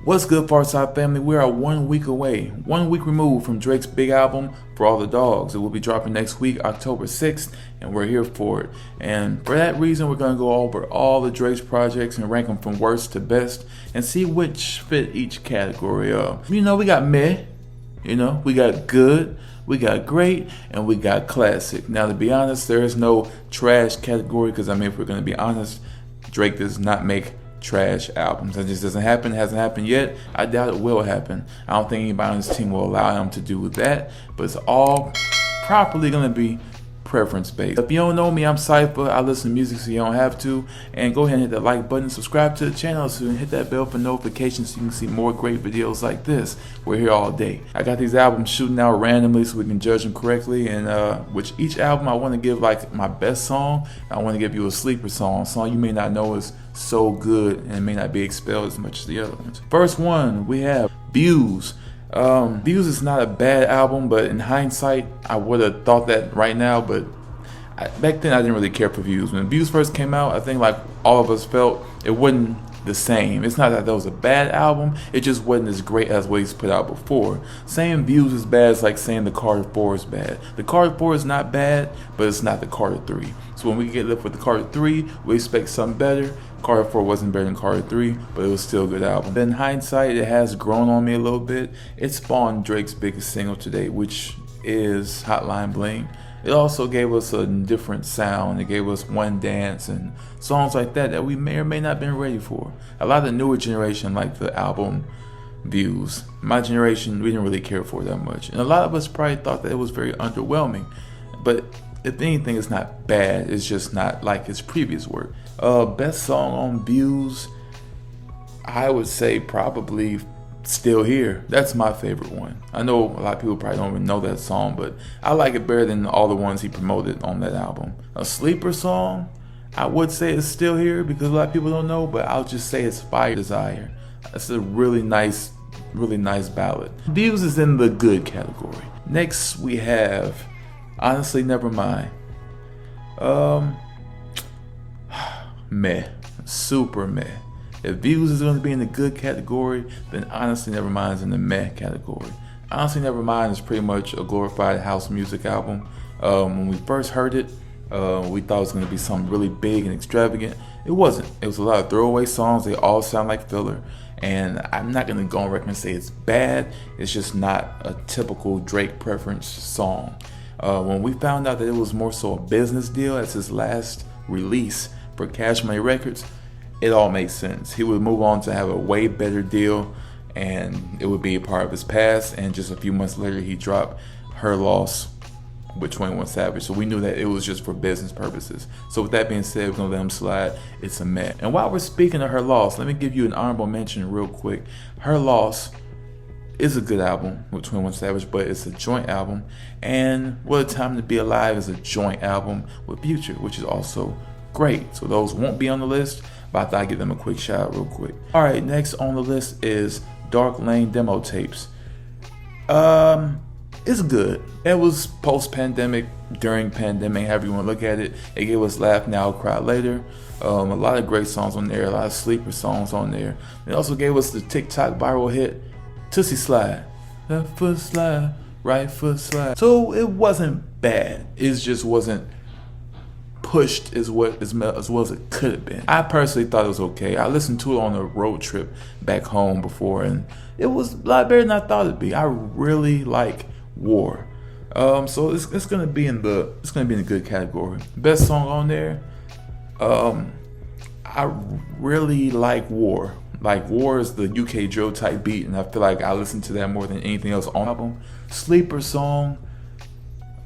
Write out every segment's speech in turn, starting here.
What's good, Farside family? We are 1 week away, 1 week removed from Drake's big album, For All the Dogs. It will be dropping next week, October 6th, and we're here for it. And for that reason, we're going to go over all the Drake's projects and rank them from worst to best and see which fit each category of. We got meh, we got good, we got great, and we got classic. Now, to be honest, there is no trash category because, if we're going to be honest, Drake does not make trash albums. That just doesn't happen. It hasn't happened yet. I doubt it will happen. I don't think anybody on this team will allow him to do that, but it's all properly going to be preference based. If you don't know me, I'm Cypher. I listen to music so you don't have to. And go ahead and hit that like button, subscribe to the channel, so you can hit that bell for notifications so you can see more great videos like this. We're here all day. I got these albums shooting out randomly so we can judge them correctly, and which each album I want to give like my best song. I want to give you a sleeper song, a song you may not know is so good and may not be expelled as much as the other ones. First one, we have Views. Views is not a bad album, but in hindsight, I would have thought that right now, but back then I didn't really care for Views. When Views first came out, I think like all of us felt it wasn't the same. It's not that was a bad album, it just wasn't as great as what he's put out before. Saying Views is bad is like saying the Carter 4 is bad. The Carter 4 is not bad, but it's not the Carter 3. So when we get left with the Carter 3, we expect something better. Carter 4 wasn't better than Carter 3, but it was still a good album. In hindsight, it has grown on me a little bit. It spawned Drake's biggest single to date, which is Hotline Bling. It also gave us a different sound. It gave us One Dance and songs like that we may or may not have been ready for. A lot of the newer generation liked the album Views. My generation, we didn't really care for it that much. And a lot of us probably thought that it was very underwhelming. But if anything, it's not bad. It's just not like his previous work. Best song on Views, I would say probably Still Here. That's my favorite one. I know a lot of people probably don't even know that song, but I like it better than all the ones he promoted on that album. A sleeper song, I would say it's Still Here because a lot of people don't know, but I'll just say it's Fire Desire. It's a really nice ballad. Views is in the good category. Next we have Honestly Nevermind. Meh. Super meh. If Views is going to be in the good category, then Honestly Nevermind is in the meh category. Honestly Nevermind is pretty much a glorified house music album. When we first heard it, we thought it was going to be something really big and extravagant. It wasn't. It was a lot of throwaway songs. They all sound like filler. And I'm not going to go on record and say it's bad. It's just not a typical Drake preference song. When we found out that it was more so a business deal as his last release for Cash Money Records, it all makes sense. He would move on to have a way better deal, and it would be a part of his past. And just a few months later, he dropped Her Loss with 21 Savage. So we knew that it was just for business purposes. So with that being said, we're gonna let him slide. It's a meh. And while we're speaking of Her Loss, let me give you an honorable mention real quick. Her Loss is a good album with 21 Savage, but it's a joint album. And What a Time to Be Alive is a joint album with Future, which is also great. So those won't be on the list, but I thought I'd give them a quick shout out real quick. Alright, next on the list is Dark Lane Demo Tapes. It's good. It was post-pandemic, during pandemic, however you want to look at it. It gave us Laugh Now, Cry Later. A lot of great songs on there, a lot of sleeper songs on there. It also gave us the TikTok viral hit, Tootsie Slide. Left foot slide, right foot slide. So it wasn't bad. It just wasn't pushed as well as it could have been. I personally thought it was okay. I listened to it on a road trip back home before, and it was a lot better than I thought it'd be. I really like War. So it's gonna be in the good category. Best song on there, I really like War. Like War is the UK drill type beat, and I feel like I listen to that more than anything else on the album. Sleeper song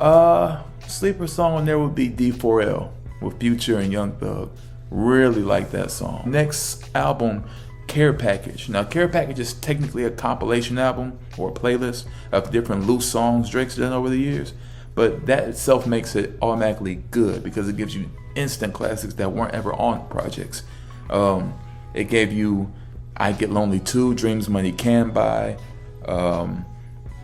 on there would be D4L with Future and Young Thug. Really like that song. Next album, Care Package. Now, Care Package is technically a compilation album or a playlist of different loose songs Drake's done over the years, but that itself makes it automatically good because it gives you instant classics that weren't ever on projects. It gave you I Get Lonely Too, Dreams Money Can Buy,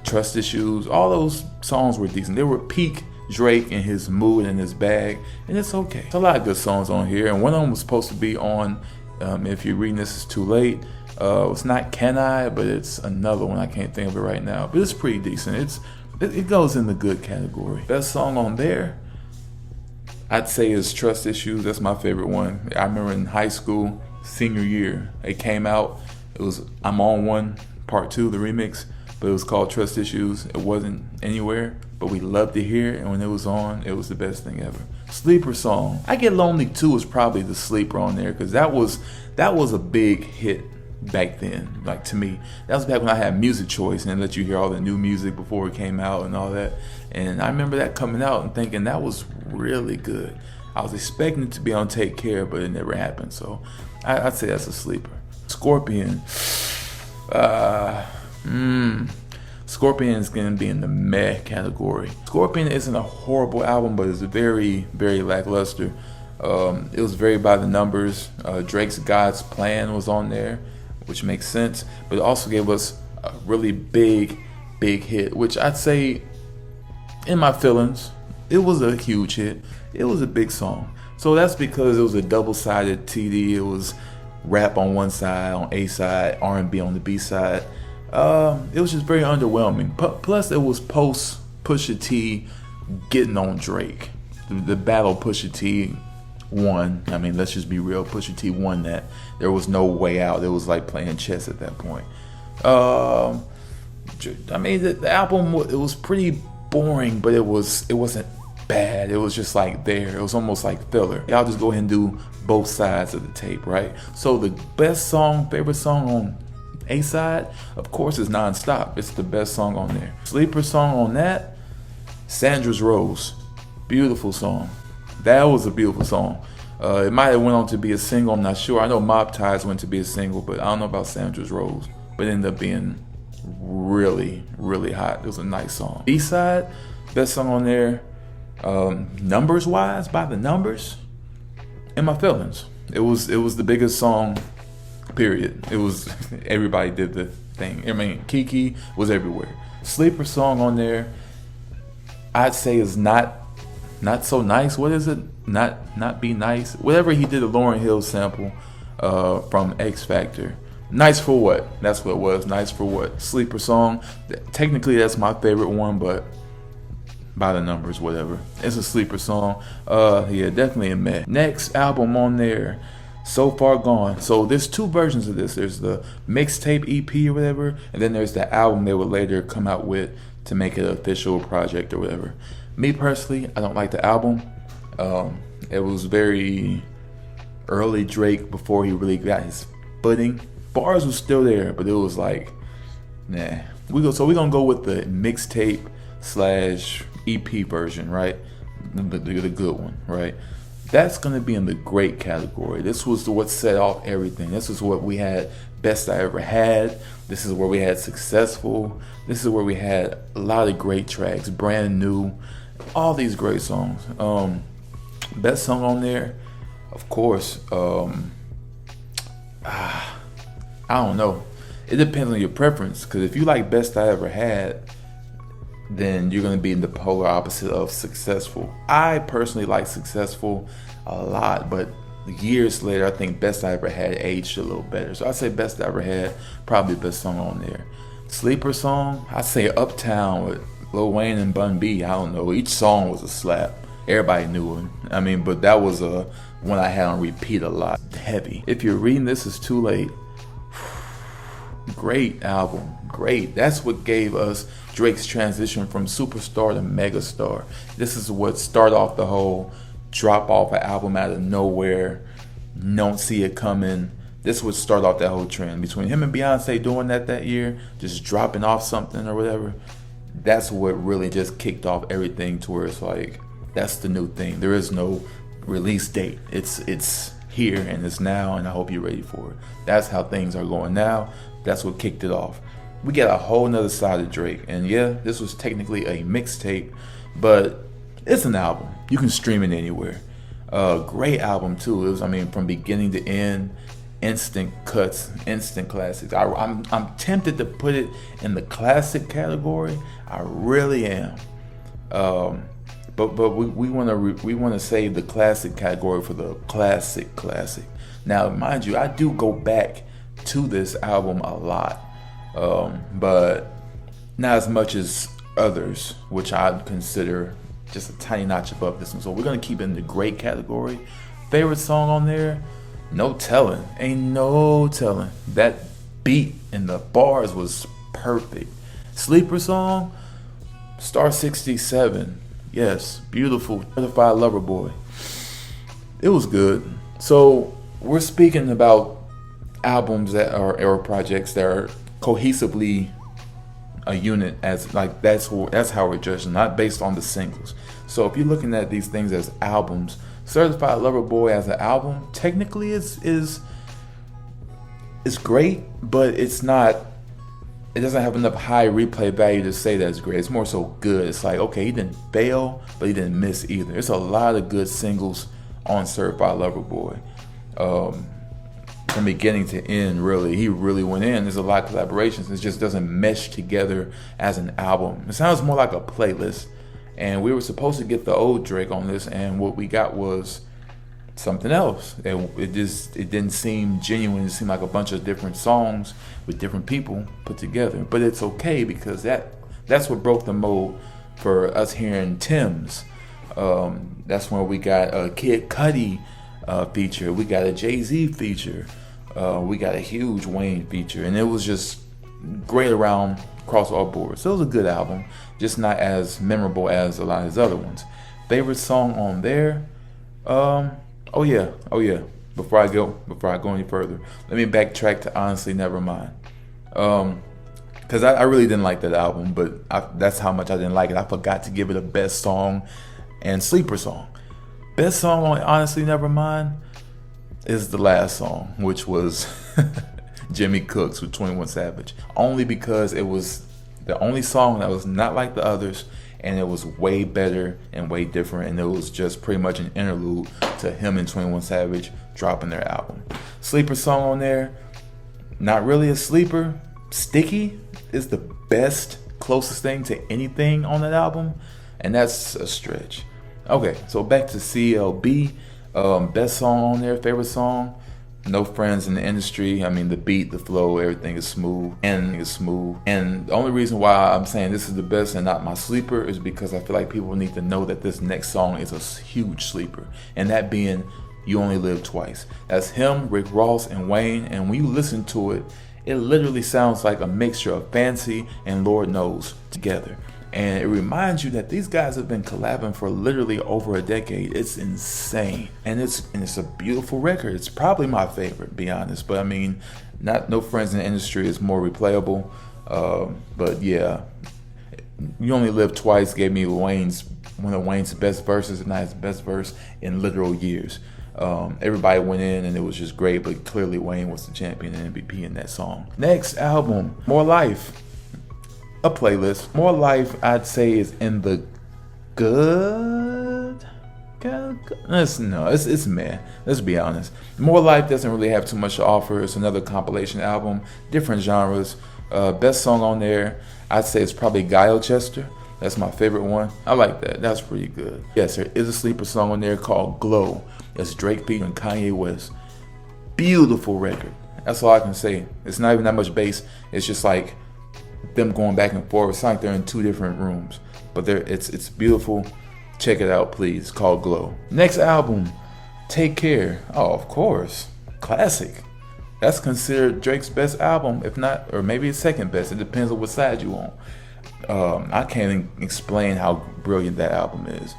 Trust Issues. All those songs were decent. They were peak Drake and his mood and his bag, and it's okay. There's a lot of good songs on here, and one of them was supposed to be on, if you're reading this, it's too late, It's not Can I, but it's another one. I can't think of it right now, but it's pretty decent. It goes in the good category. Best song on there, I'd say, is Trust Issues. That's my favorite one. I remember in high school, senior year, it came out. It was I'm On One Part 2, the remix, but it was called Trust Issues. It wasn't anywhere, but we loved to hear it, and when it was on, it was the best thing ever. Sleeper song, I Get Lonely Too is probably the sleeper on there, because that was a big hit back then. Like, to me, that was back when I had Music Choice and let you hear all the new music before it came out and all that. And I remember that coming out and thinking that was really good. I was expecting it to be on Take Care, but it never happened. So I'd say that's a sleeper. Scorpion. Scorpion is going to be in the meh category. Scorpion isn't a horrible album, but it's very, very lackluster. It was very by the numbers. Drake's God's Plan was on there, which makes sense, but it also gave us a really big hit, which I'd say, in my feelings, it was a huge hit. It was a big song. So that's because it was a double-sided TD. It was rap on one side, on A side, R&B on the B side. It was just very underwhelming. Plus, it was post Pusha T getting on Drake. The battle Pusha T won. I mean, let's just be real. Pusha T won that. There was no way out. It was like playing chess at that point. I mean, the album, it was pretty boring, but it wasn't bad. It was just like there. It was almost like filler. Y'all just go ahead and do both sides of the tape, right? So the best song, favorite song on A side, of course, is Non-Stop. It's the best song on there. Sleeper song on that, Sandra's Rose. Beautiful song. That was a beautiful song. It might have went on to be a single, I'm not sure. I know Mob Ties went to be a single, but I don't know about Sandra's Rose. But it ended up being really, really hot. It was a nice song. B-side, best song on there, numbers wise, by the numbers, In My Feelings. It was the biggest song, period. It was, everybody did the thing. I mean, Kiki was everywhere. Sleeper song on there, I'd say is not so nice. What is it? Not Be Nice. Whatever he did, a Lauryn Hill sample from X Factor. Nice for What? That's what it was. Nice for What? Sleeper song. Technically, that's my favorite one, but by the numbers, whatever. It's a sleeper song. Yeah, definitely a meh. Next album on there, So Far Gone. So there's two versions of this. There's the mixtape EP or whatever, and then there's the album they would later come out with to make it an official project or whatever. Me personally, I don't like the album. It was very early Drake before he really got his footing. Bars was still there, but it was like, nah. We're gonna go with the mixtape / EP version, right? The good one, right? That's gonna be in the great category. This was what set off everything. This is what we had Best I Ever Had. This is where we had Successful. This is where we had a lot of great tracks, Brand New, all these great songs. Best song on there, of course. I don't know. It depends on your preference, because if you like Best I Ever Had, then you're going to be in the polar opposite of Successful. I personally like Successful a lot, but years later, I think Best I Ever Had aged a little better. So I say Best I Ever Had, probably the best song on there. Sleeper song, I say Uptown with Lil Wayne and Bun B. I don't know. Each song was a slap. Everybody knew it. I mean, but that was one I had on repeat a lot. Heavy. If you're reading this, it's too late. Great album. Great. That's what gave us Drake's transition from superstar to megastar. This is what started off the whole drop off an album out of nowhere, don't see it coming. This would start off that whole trend between him and Beyonce doing that year, just dropping off something or whatever. That's what really just kicked off everything to where it's like, that's the new thing. There is no release date. It's here and it's now, and I hope you're ready for it. That's how things are going now. That's what kicked it off. We got a whole nother side of Drake, and yeah, this was technically a mixtape, but it's an album. You can stream it anywhere. Great album too. It was, I mean, from beginning to end, instant cuts, instant classics. I'm tempted to put it in the classic category. I really am. But we want to save the classic category for the classic. Now, mind you, I do go back to this album a lot, but not as much as others, which I'd consider just a tiny notch above this one. So we're gonna keep it in the great category. Favorite song on there? No telling. Ain't no telling. That beat and the bars was perfect. Sleeper song? Star 67. Yes, beautiful. Certified Lover Boy. It was good. So we're speaking about albums that are or projects that are cohesively a unit, as like that's how we're judging, not based on the singles. So if you're looking at these things as albums, Certified Lover Boy as an album technically is great, but it's not. It doesn't have enough high replay value to say that it's great. It's more so good. It's like, okay, he didn't fail, but he didn't miss either. There's a lot of good singles on Certified Lover Boy. From beginning to end, really. He really went in. There's a lot of collaborations. It just doesn't mesh together as an album. It sounds more like a playlist. And we were supposed to get the old Drake on this, and what we got was something else. It didn't seem genuine. It seemed like a bunch of different songs with different people put together. But it's okay, because that's what broke the mold for us hearing Tim's. That's when we got a Kid Cudi feature. We got a Jay-Z feature. We got a huge Wayne feature. And it was just great across all boards. So it was a good album, just not as memorable as a lot of his other ones. Favorite song on there? Oh yeah. Before I go any further, let me backtrack to Honestly Nevermind. Because I really didn't like that album, but that's how much I didn't like it. I forgot to give it a best song and sleeper song. Best song on Honestly Nevermind is the last song, which was Jimmy Cooks with 21 Savage. Only because it was the only song that was not like the others, and it was way better and way different, and it was just pretty much an interlude to him and 21 Savage dropping their album. Sleeper song on there, not really a sleeper. Sticky is the best, closest thing to anything on that album, and that's a stretch. Okay, so back to CLB. Best song on there, favorite song, No Friends in the Industry. I mean, the beat, the flow, everything is smooth. And the only reason why I'm saying this is the best and not my sleeper is because I feel like people need to know that this next song is a huge sleeper. And that being You Only Live Twice. That's him, Rick Ross, and Wayne. And when you listen to it, it literally sounds like a mixture of Fancy and Lord Knows together. And it reminds you that these guys have been collabing for literally over a decade. It's insane. And it's a beautiful record. It's probably my favorite, to be honest. But I mean, No Friends in the Industry is more replayable. But yeah, You Only Live Twice gave me one of Wayne's best verses, if not his best verse in literal years. Everybody went in and it was just great, but clearly Wayne was the champion and MVP in that song. Next album, More Life. A playlist. More Life, I'd say, is in the good. It's meh. Let's be honest. More Life doesn't really have too much to offer. It's another compilation album, different genres. Best song on there, I'd say, it's probably Guile Chester. That's my favorite one. I like that. That's pretty good. Yes, there is a sleeper song on there called Glow. It's Drake featuring Kanye West. Beautiful record. That's all I can say. It's not even that much bass. It's just like them going back and forth. It's like they're in two different rooms, but it's beautiful. Check it out, please. It's called Glow. Next album, Take Care. Oh, of course, classic. That's considered Drake's best album, if not, or maybe his second best. It depends on what side you on. I can't even explain how brilliant that album is.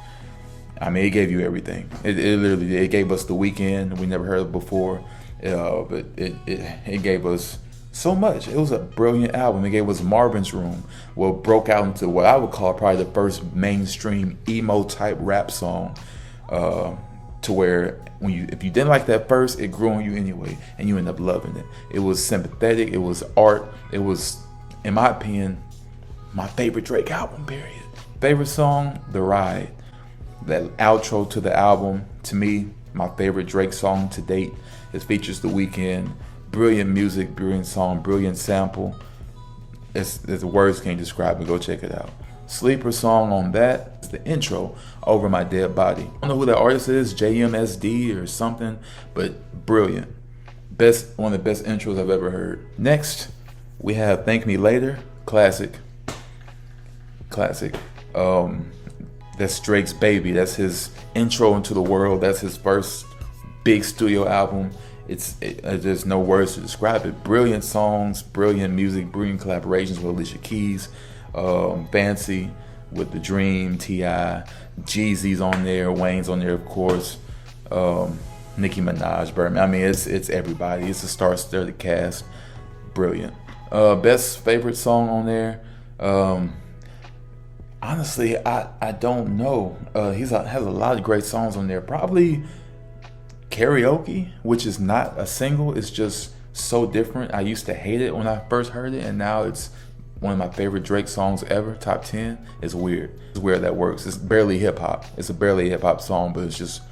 I mean, it gave you everything. It literally did. It gave us The Weeknd, we never heard of before, but it gave us so much. It was a brilliant album. It gave us Marvin's Room, what broke out into what I would call probably the first mainstream emo type rap song, to where if you didn't like that first, it grew on you anyway, and you end up loving it. It was sympathetic. It was art. It was, in my opinion, my favorite Drake album, period. Favorite song, The Ride. That outro to the album, to me, my favorite Drake song to date. It features The Weeknd. Brilliant music, brilliant song, brilliant sample. The words can't describe it. Go check it out. Sleeper song on that is the intro, Over My Dead Body. I don't know who that artist is, JMSD or something, but brilliant. One of the best intros I've ever heard. Next, we have Thank Me Later, classic. That's Drake's baby. That's his intro into the world. That's his first big studio album. There's no words to describe it. Brilliant songs, brilliant music, brilliant collaborations with Alicia Keys, Fancy with The Dream, T.I., Jeezy's on there, Wayne's on there, of course, Nicki Minaj, Birdman. I mean, it's everybody. It's a star-studded cast. Brilliant. Best favorite song on there. Honestly, I don't know. Has a lot of great songs on there. Probably Karaoke, which is not a single. It's just so different. I used to hate it when I first heard it, and now it's one of my favorite Drake songs ever. Top 10. It's weird. It's weird that works. It's barely hip hop. It's a barely hip hop song, but it's just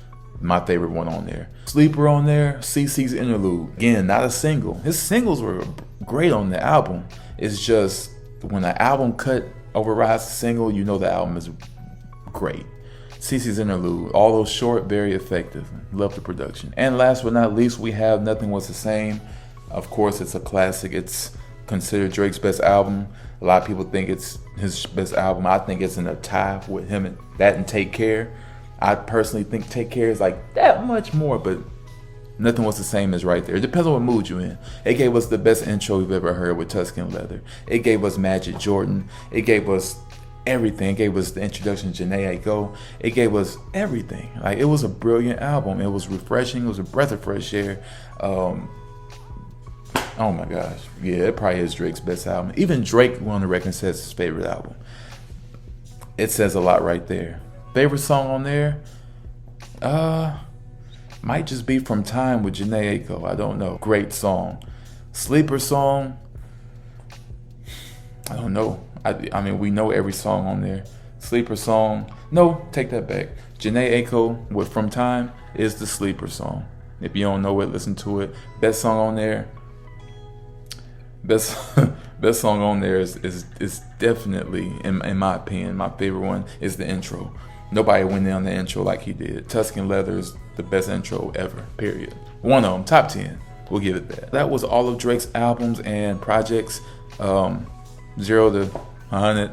my favorite one on there. Sleeper on there. CeCe's Interlude. Again, not a single. His singles were great on the album. It's just when the album cut overrides the single, you know the album is great. CeCe's Interlude, all those short, very effective. Love the production. And last but not least, we have Nothing Was the Same. Of course, it's a classic. It's considered Drake's best album. A lot of people think it's his best album. I think it's in a tie with him and Take Care. I personally think Take Care is like that much more, but Nothing Was the Same is right there. It depends on what mood you're in. It gave us the best intro we've ever heard with Tuscan Leather. It gave us Magic Jordan. It gave us everything. It gave us the introduction to Jhené Aiko. It gave us everything. Like, it was a brilliant album. It was refreshing. It was a breath of fresh air. Oh my gosh. Yeah, it probably is Drake's best album. Even Drake on the record says his favorite album. It says a lot right there. Favorite song on there? Might just be From Time with Jhené Aiko. I don't know. Great song. Sleeper song? I don't know. I mean, we know every song on there. Sleeper song? No, take that back. Jhené Aiko with From Time is the sleeper song. If you don't know it, listen to it. Best song on there? Best song on there is definitely, in my opinion, my favorite one is the intro. Nobody went in on the intro like he did. Tuscan Leather is the best intro ever, period. One of them, top 10. We'll give it that. That was all of Drake's albums and projects. 0 to 100,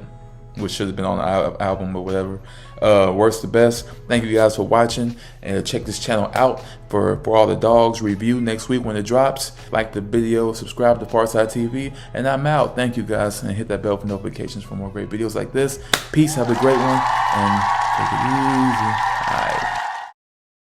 which should have been on the album or whatever. Worst to best. Thank you guys for watching, and check this channel out for all the dogs review next week when it drops. Like the video, subscribe to Pharcyde TV, and I'm out. Thank you guys, and hit that bell for notifications for more great videos like this. Peace, have a great one, and take it easy.